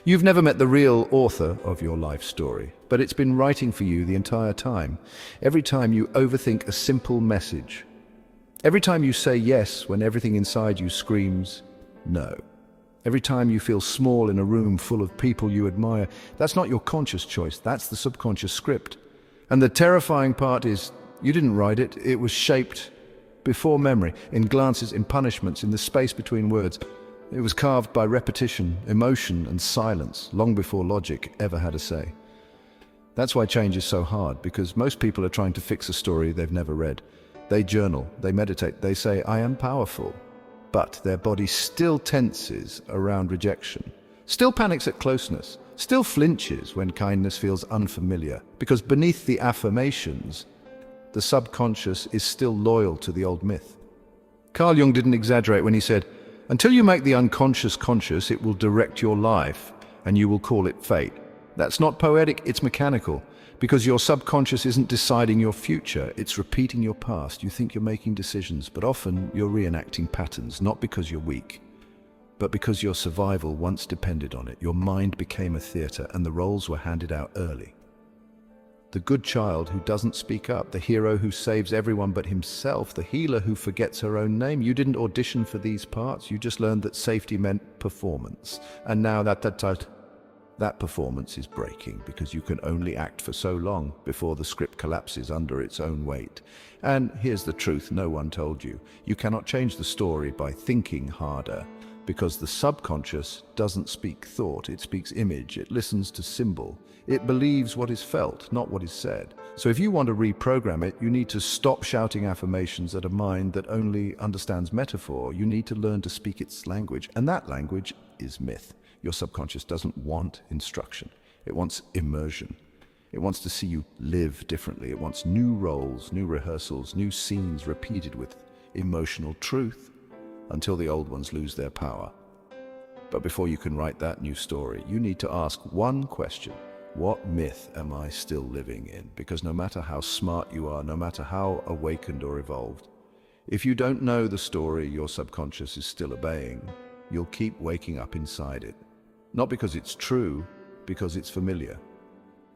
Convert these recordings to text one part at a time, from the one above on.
You've never met the real author of your life story, but it's been writing for you the entire time. Every time you overthink a simple message, every time you say yes when everything inside you screams no, every time you feel small in a room full of people you admire, that's not your conscious choice, that's the subconscious script. And the terrifying part is, you didn't write it, it was shaped before memory, in glances, in punishments, in the space between words. It was carved by repetition, emotion, and silence, long before logic ever had a say. That's why change is so hard, because most people are trying to fix a story they've never read. They journal, they meditate, they say, "I am powerful," but their body still tenses around rejection, still panics at closeness, still flinches when kindness feels unfamiliar, because beneath the affirmations, the subconscious is still loyal to the old myth. Carl Jung didn't exaggerate when he said, "Until you make the unconscious conscious, it will direct your life, and you will call it fate." That's not poetic, it's mechanical, because your subconscious isn't deciding your future, it's repeating your past. You think you're making decisions, but often you're reenacting patterns, not because you're weak, but because your survival once depended on it. Your mind became a theater, and the roles were handed out early. The good child who doesn't speak up, the hero who saves everyone but himself, the healer who forgets her own name. You didn't audition for these parts, you just learned that safety meant performance. And now that performance is breaking, because you can only act for so long before the script collapses under its own weight. And here's the truth no one told you. You cannot change the story by thinking harder, because the subconscious doesn't speak thought, it speaks image, it listens to symbol. It believes what is felt, not what is said. So if you want to reprogram it, you need to stop shouting affirmations at a mind that only understands metaphor. You need to learn to speak its language, and that language is myth. Your subconscious doesn't want instruction. It wants immersion. It wants to see you live differently. It wants new roles, new rehearsals, new scenes repeated with emotional truth until the old ones lose their power. But before you can write that new story, you need to ask one question. What myth am I still living in? Because no matter how smart you are, no matter how awakened or evolved, if you don't know the story your subconscious is still obeying, you'll keep waking up inside it. Not because it's true, because it's familiar.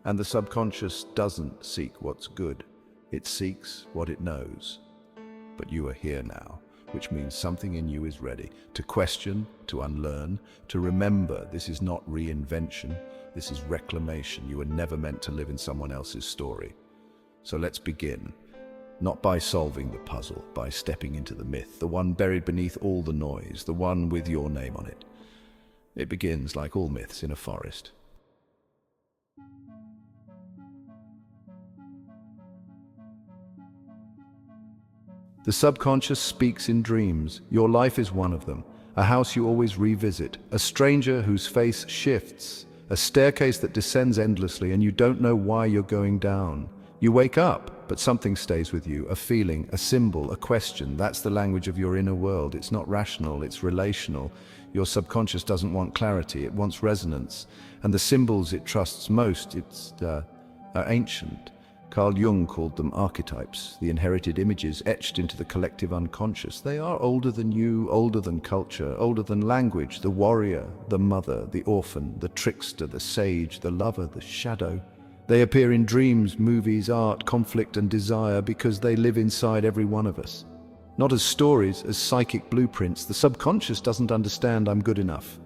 And the subconscious doesn't seek what's good. It seeks what it knows. But you are here now, which means something in you is ready to question, to unlearn, to remember this is not reinvention. This is reclamation. You were never meant to live in someone else's story. So let's begin. Not by solving the puzzle, by stepping into the myth, the one buried beneath all the noise, the one with your name on it. It begins, like all myths, in a forest. The subconscious speaks in dreams. Your life is one of them. A house you always revisit, a stranger whose face shifts, a staircase that descends endlessly and you don't know why you're going down. You wake up, but something stays with you, a feeling, a symbol, a question. That's the language of your inner world. It's not rational, it's relational. Your subconscious doesn't want clarity, it wants resonance. And the symbols it trusts most, are ancient. Carl Jung called them archetypes, the inherited images etched into the collective unconscious. They are older than you, older than culture, older than language. The warrior, the mother, the orphan, the trickster, the sage, the lover, the shadow. They appear in dreams, movies, art, conflict, and desire because they live inside every one of us. Not as stories, as psychic blueprints. The subconscious doesn't understand I'm good enough,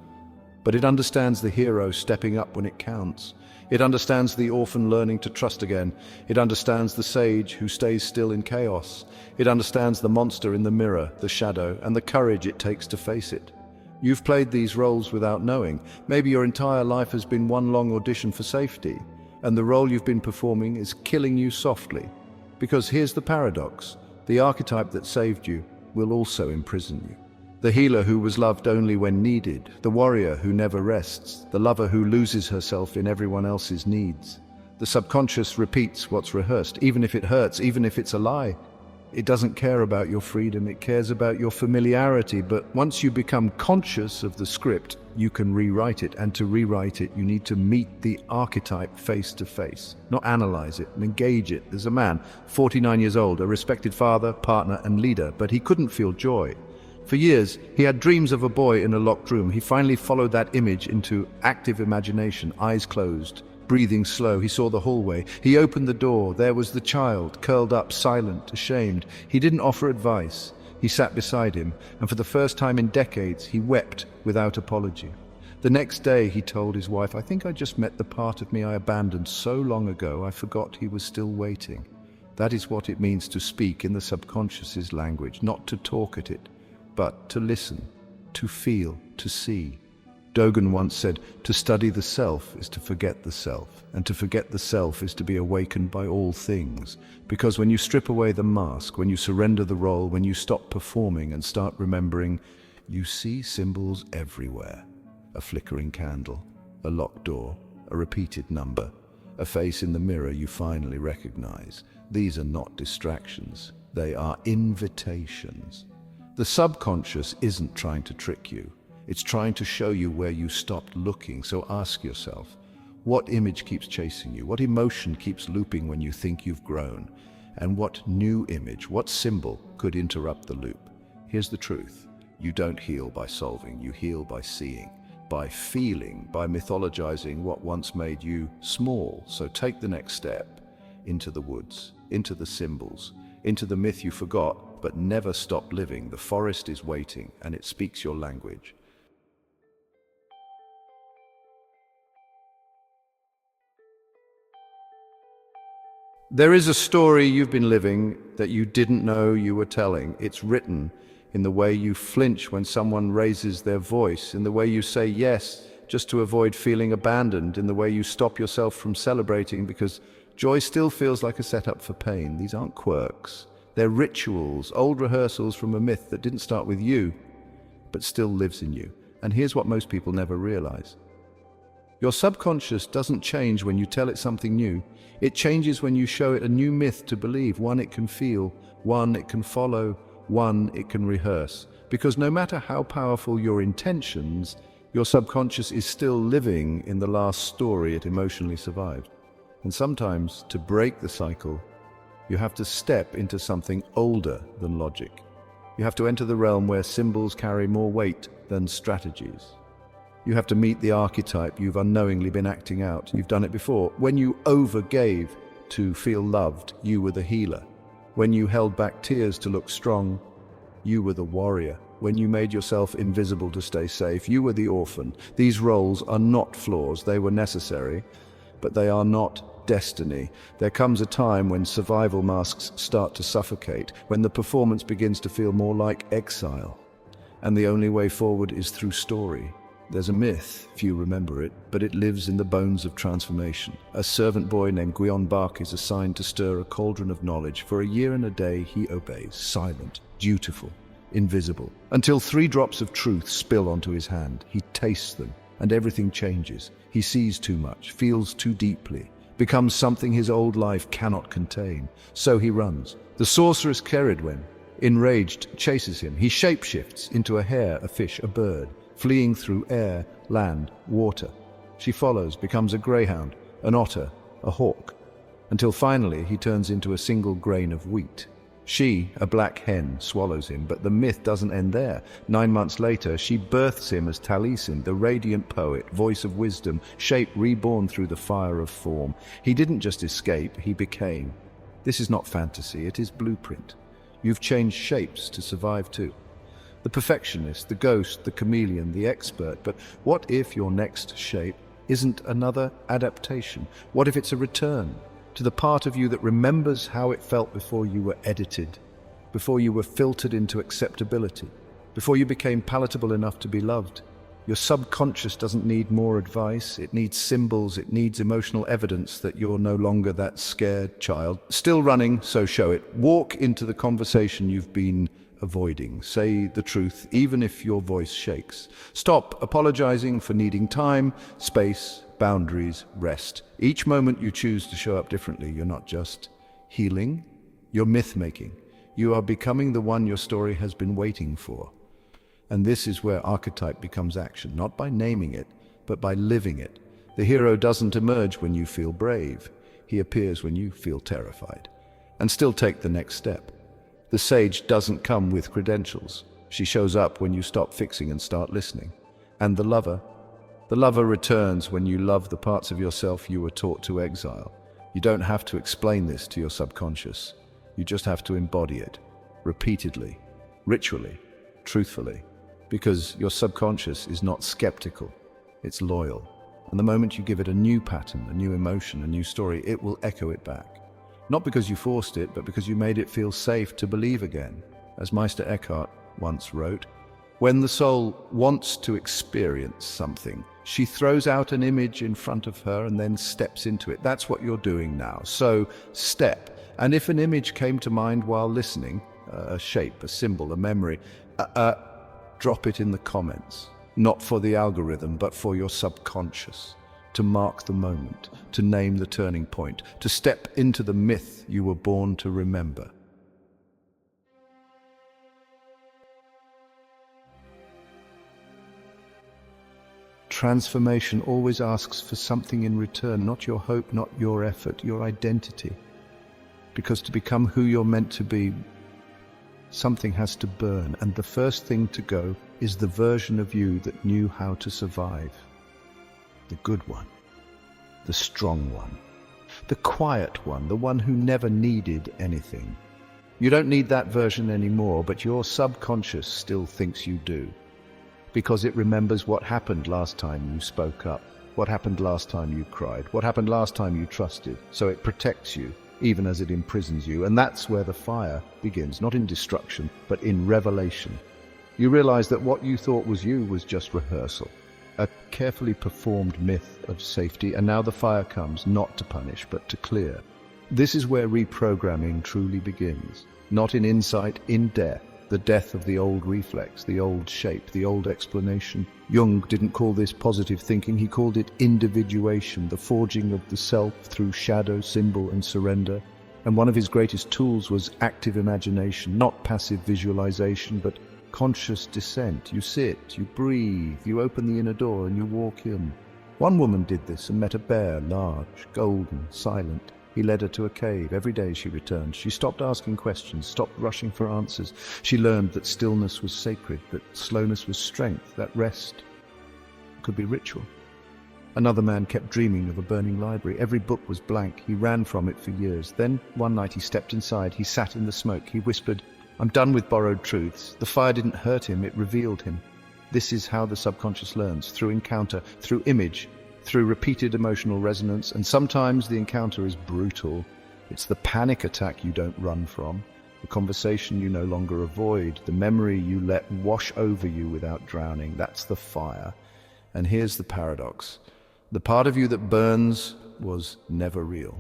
but it understands the hero stepping up when it counts. It understands the orphan learning to trust again. It understands the sage who stays still in chaos. It understands the monster in the mirror, the shadow, and the courage it takes to face it. You've played these roles without knowing. Maybe your entire life has been one long audition for safety, and the role you've been performing is killing you softly. Because here's the paradox. The archetype that saved you will also imprison you. The healer who was loved only when needed, the warrior who never rests, the lover who loses herself in everyone else's needs. The subconscious repeats what's rehearsed, even if it hurts, even if it's a lie. It doesn't care about your freedom, it cares about your familiarity. But once you become conscious of the script, you can rewrite it. And to rewrite it, you need to meet the archetype face to face. Not analyze it, engage it. There's a man, 49 years old, a respected father, partner, and leader, but he couldn't feel joy. For years, he had dreams of a boy in a locked room. He finally followed that image into active imagination, eyes closed, breathing slow. He saw the hallway. He opened the door. There was the child, curled up, silent, ashamed. He didn't offer advice. He sat beside him, and for the first time in decades, he wept without apology. The next day, he told his wife, "I think I just met the part of me I abandoned so long ago, I forgot he was still waiting." That is what it means to speak in the subconscious's language, not to talk at it, but to listen, to feel, to see. Dogen once said, "To study the self is to forget the self, and to forget the self is to be awakened by all things." Because when you strip away the mask, when you surrender the role, when you stop performing and start remembering, you see symbols everywhere. A flickering candle, a locked door, a repeated number, a face in the mirror you finally recognize. These are not distractions, they are invitations. The subconscious isn't trying to trick you. It's trying to show you where you stopped looking. So ask yourself, what image keeps chasing you? What emotion keeps looping when you think you've grown? And what new image, what symbol could interrupt the loop? Here's the truth. You don't heal by solving, you heal by seeing, by feeling, by mythologizing what once made you small. So take the next step into the woods, into the symbols, into the myth you forgot but never stopped living. The forest is waiting, and it speaks your language. There is a story you've been living that you didn't know you were telling. It's written in the way you flinch when someone raises their voice, in the way you say yes just to avoid feeling abandoned, in the way you stop yourself from celebrating because joy still feels like a setup for pain. These aren't quirks. They're rituals, old rehearsals from a myth that didn't start with you, but still lives in you. And here's what most people never realize. Your subconscious doesn't change when you tell it something new. It changes when you show it a new myth to believe, one it can feel, one it can follow, one it can rehearse. Because no matter how powerful your intentions, your subconscious is still living in the last story it emotionally survived. And sometimes, to break the cycle, you have to step into something older than logic. You have to enter the realm where symbols carry more weight than strategies. You have to meet the archetype you've unknowingly been acting out. You've done it before. When you overgave to feel loved, you were the healer. When you held back tears to look strong, you were the warrior. When you made yourself invisible to stay safe, you were the orphan. These roles are not flaws. They were necessary, but they are not destiny. There comes a time when survival masks start to suffocate, when the performance begins to feel more like exile. And the only way forward is through story. There's a myth, few remember it, but it lives in the bones of transformation. A servant boy named Bach is assigned to stir a cauldron of knowledge. For a year and a day he obeys, silent, dutiful, invisible, until 3 drops of truth spill onto his hand. He tastes them, and everything changes. He sees too much, feels too deeply, becomes something his old life cannot contain. So he runs. The sorceress Keridwen, enraged, chases him. He shapeshifts into a hare, a fish, a bird, fleeing through air, land, water. She follows, becomes a greyhound, an otter, a hawk, until finally he turns into a single grain of wheat. She, a black hen, swallows him, but the myth doesn't end there. 9 months later, she births him as Taliesin, the radiant poet, voice of wisdom, shape reborn through the fire of form. He didn't just escape, he became. This is not fantasy, it is blueprint. You've changed shapes to survive too. The perfectionist, the ghost, the chameleon, the expert. But what if your next shape isn't another adaptation? What if it's a return to the part of you that remembers how it felt before you were edited, before you were filtered into acceptability, before you became palatable enough to be loved? Your subconscious doesn't need more advice, it needs symbols, it needs emotional evidence that you're no longer that scared child. Still running, so show it. Walk into the conversation you've been avoiding. Say the truth, even if your voice shakes. Stop apologizing for needing time, space, boundaries, rest. Each moment you choose to show up differently, you're not just healing, you're myth-making. You are becoming the one your story has been waiting for. And this is where archetype becomes action, not by naming it, but by living it. The hero doesn't emerge when you feel brave. He appears when you feel terrified. And still take the next step. The sage doesn't come with credentials. She shows up when you stop fixing and start listening. And the lover? The lover returns when you love the parts of yourself you were taught to exile. You don't have to explain this to your subconscious. You just have to embody it, repeatedly, ritually, truthfully, because your subconscious is not skeptical, it's loyal. And the moment you give it a new pattern, a new emotion, a new story, it will echo it back. Not because you forced it, but because you made it feel safe to believe again. As Meister Eckhart once wrote, when the soul wants to experience something, she throws out an image in front of her and then steps into it. That's what you're doing now. So step. And if an image came to mind while listening, a shape, a symbol, a memory, drop it in the comments. Not for the algorithm, but for your subconscious. To mark the moment, to name the turning point, to step into the myth you were born to remember. Transformation always asks for something in return, not your hope, not your effort, your identity. Because to become who you're meant to be, something has to burn, and the first thing to go is the version of you that knew how to survive. The good one, the strong one, the quiet one, the one who never needed anything. You don't need that version anymore, but your subconscious still thinks you do. Because it remembers what happened last time you spoke up, what happened last time you cried, what happened last time you trusted. So it protects you, even as it imprisons you. And that's where the fire begins, not in destruction, but in revelation. You realize that what you thought was you was just rehearsal, a carefully performed myth of safety, and now the fire comes, not to punish, but to clear. This is where reprogramming truly begins, not in insight, in death. The death of the old reflex, the old shape, the old explanation. Jung didn't call this positive thinking, he called it individuation, the forging of the self through shadow, symbol, and surrender. And one of his greatest tools was active imagination, not passive visualization, but conscious descent. You sit, you breathe, you open the inner door and you walk in. One woman did this and met a bear, large, golden, silent. He led her to a cave. Every day she returned. She stopped asking questions, stopped rushing for answers. She learned that stillness was sacred, that slowness was strength, that rest could be ritual. Another man kept dreaming of a burning library. Every book was blank. He ran from it for years. Then one night he stepped inside. He sat in the smoke. He whispered, "I'm done with borrowed truths." The fire didn't hurt him, it revealed him. This is how the subconscious learns, through encounter, through image, through repeated emotional resonance, and sometimes the encounter is brutal. It's the panic attack you don't run from, the conversation you no longer avoid, the memory you let wash over you without drowning. That's the fire. And here's the paradox. The part of you that burns was never real.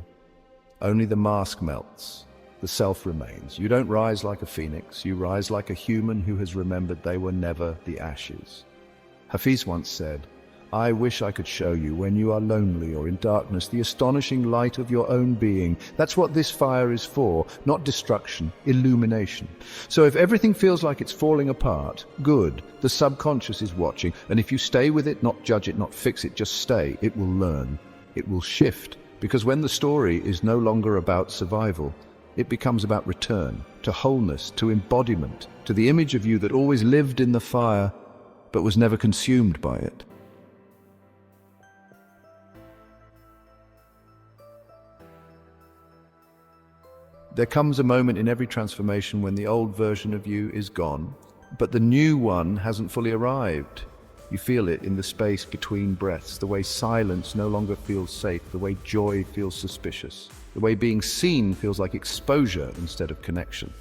Only the mask melts. The self remains. You don't rise like a phoenix. You rise like a human who has remembered they were never the ashes. Hafiz once said, "I wish I could show you, when you are lonely or in darkness, the astonishing light of your own being." That's what this fire is for, not destruction, illumination. So if everything feels like it's falling apart, good, the subconscious is watching, and if you stay with it, not judge it, not fix it, just stay, it will learn, it will shift, because when the story is no longer about survival, it becomes about return, to wholeness, to embodiment, to the image of you that always lived in the fire, but was never consumed by it. There comes a moment in every transformation when the old version of you is gone, but the new one hasn't fully arrived. You feel it in the space between breaths, the way silence no longer feels safe, the way joy feels suspicious, the way being seen feels like exposure instead of connection.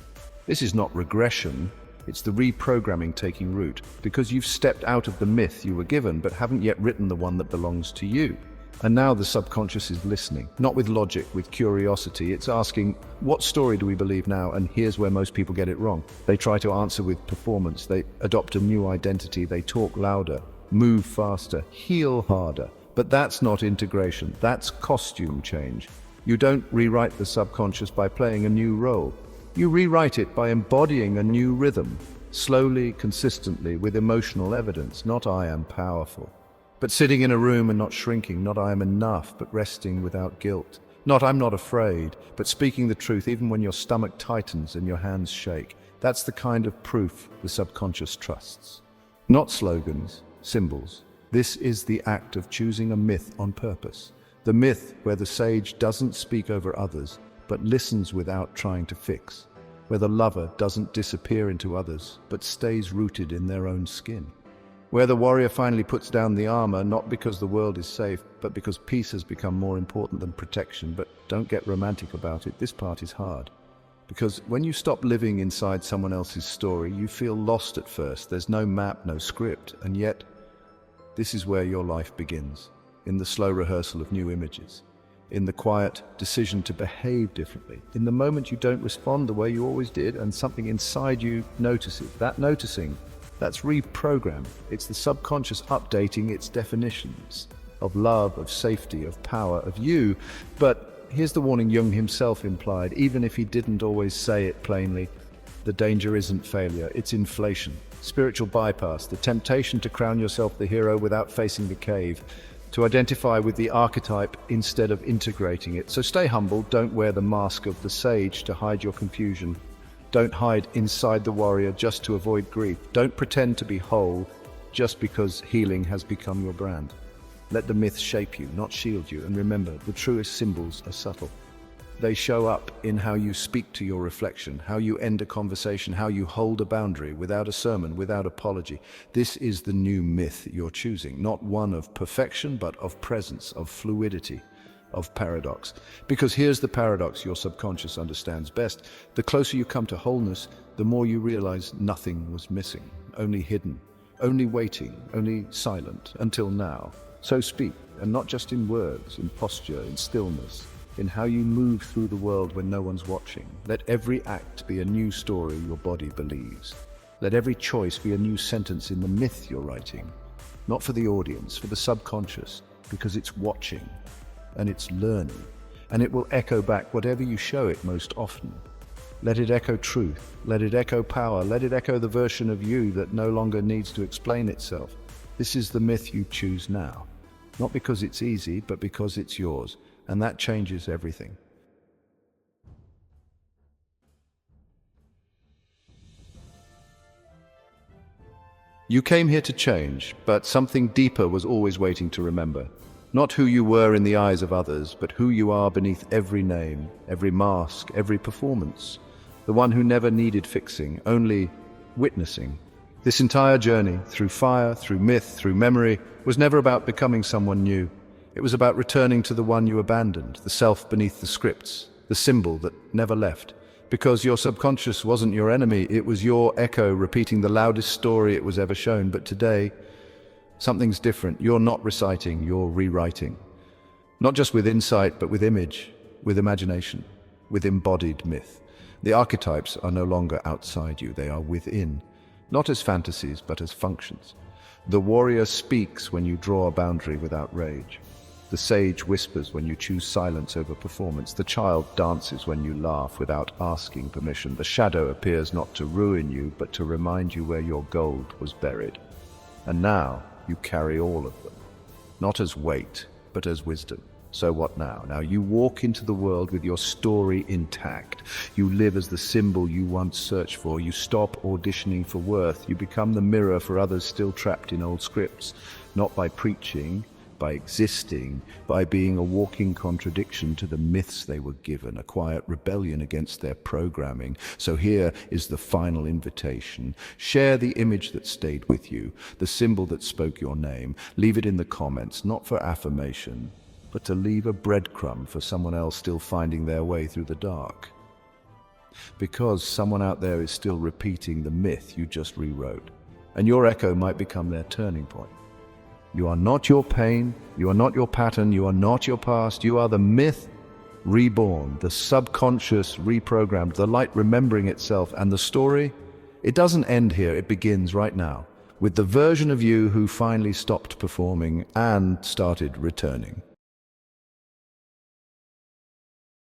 This is not regression, it's the reprogramming taking root, because you've stepped out of the myth you were given, but haven't yet written the one that belongs to you. And now the subconscious is listening, not with logic, with curiosity. It's asking, what story do we believe now? And here's where most people get it wrong. They try to answer with performance. They adopt a new identity. They talk louder, move faster, heal harder. But that's not integration. That's costume change. You don't rewrite the subconscious by playing a new role. You rewrite it by embodying a new rhythm, slowly, consistently, with emotional evidence, not "I am powerful." But sitting in a room and not shrinking, not "I am enough," but resting without guilt. Not "I'm not afraid," but speaking the truth even when your stomach tightens and your hands shake. That's the kind of proof the subconscious trusts. Not slogans, symbols. This is the act of choosing a myth on purpose. The myth where the sage doesn't speak over others, but listens without trying to fix. Where the lover doesn't disappear into others, but stays rooted in their own skin. Where the warrior finally puts down the armor, not because the world is safe, but because peace has become more important than protection. But don't get romantic about it, this part is hard. Because when you stop living inside someone else's story, you feel lost at first. There's no map, no script, and yet this is where your life begins, in the slow rehearsal of new images, in the quiet decision to behave differently, in the moment you don't respond the way you always did and something inside you notices. That noticing, that's reprogram. It's the subconscious updating its definitions of love, of safety, of power, of you. But here's the warning Jung himself implied, even if he didn't always say it plainly. The danger isn't failure, it's inflation. Spiritual bypass, the temptation to crown yourself the hero without facing the cave, to identify with the archetype instead of integrating it. So stay humble, don't wear the mask of the sage to hide your confusion. Don't hide inside the warrior just to avoid grief. Don't pretend to be whole just because healing has become your brand. Let the myth shape you, not shield you. And remember, the truest symbols are subtle. They show up in how you speak to your reflection, how you end a conversation, how you hold a boundary without a sermon, without apology. This is the new myth you're choosing, not one of perfection, but of presence, of fluidity, of paradox. Because here's the paradox your subconscious understands best. The closer you come to wholeness, the more you realize nothing was missing, only hidden, only waiting, only silent, until now. So speak, and not just in words, in posture, in stillness, in how you move through the world when no one's watching. Let every act be a new story your body believes. Let every choice be a new sentence in the myth you're writing. Not for the audience, for the subconscious, because it's watching, and it's learning, and it will echo back whatever you show it most often. Let it echo truth, let it echo power, let it echo the version of you that no longer needs to explain itself. This is the myth you choose now. Not because it's easy, but because it's yours. And that changes everything. You came here to change, but something deeper was always waiting to remember. Not who you were in the eyes of others, but who you are beneath every name, every mask, every performance. The one who never needed fixing, only witnessing. This entire journey, through fire, through myth, through memory, was never about becoming someone new. It was about returning to the one you abandoned, the self beneath the scripts, the symbol that never left. Because your subconscious wasn't your enemy, it was your echo repeating the loudest story it was ever shown. But today, something's different. You're not reciting, you're rewriting. Not just with insight, but with image, with imagination, with embodied myth. The archetypes are no longer outside you, they are within. Not as fantasies, but as functions. The warrior speaks when you draw a boundary without rage. The sage whispers when you choose silence over performance. The child dances when you laugh without asking permission. The shadow appears not to ruin you, but to remind you where your gold was buried. And now you carry all of them, not as weight, but as wisdom. So what now? Now you walk into the world with your story intact. You live as the symbol you once searched for. You stop auditioning for worth. You become the mirror for others still trapped in old scripts, not by preaching, by existing, by being a walking contradiction to the myths they were given, a quiet rebellion against their programming. So here is the final invitation. Share the image that stayed with you, the symbol that spoke your name. Leave it in the comments, not for affirmation, but to leave a breadcrumb for someone else still finding their way through the dark. Because someone out there is still repeating the myth you just rewrote, and your echo might become their turning point. You are not your pain, you are not your pattern, you are not your past, you are the myth reborn, the subconscious reprogrammed, the light remembering itself. And the story, it doesn't end here, it begins right now, with the version of you who finally stopped performing and started returning.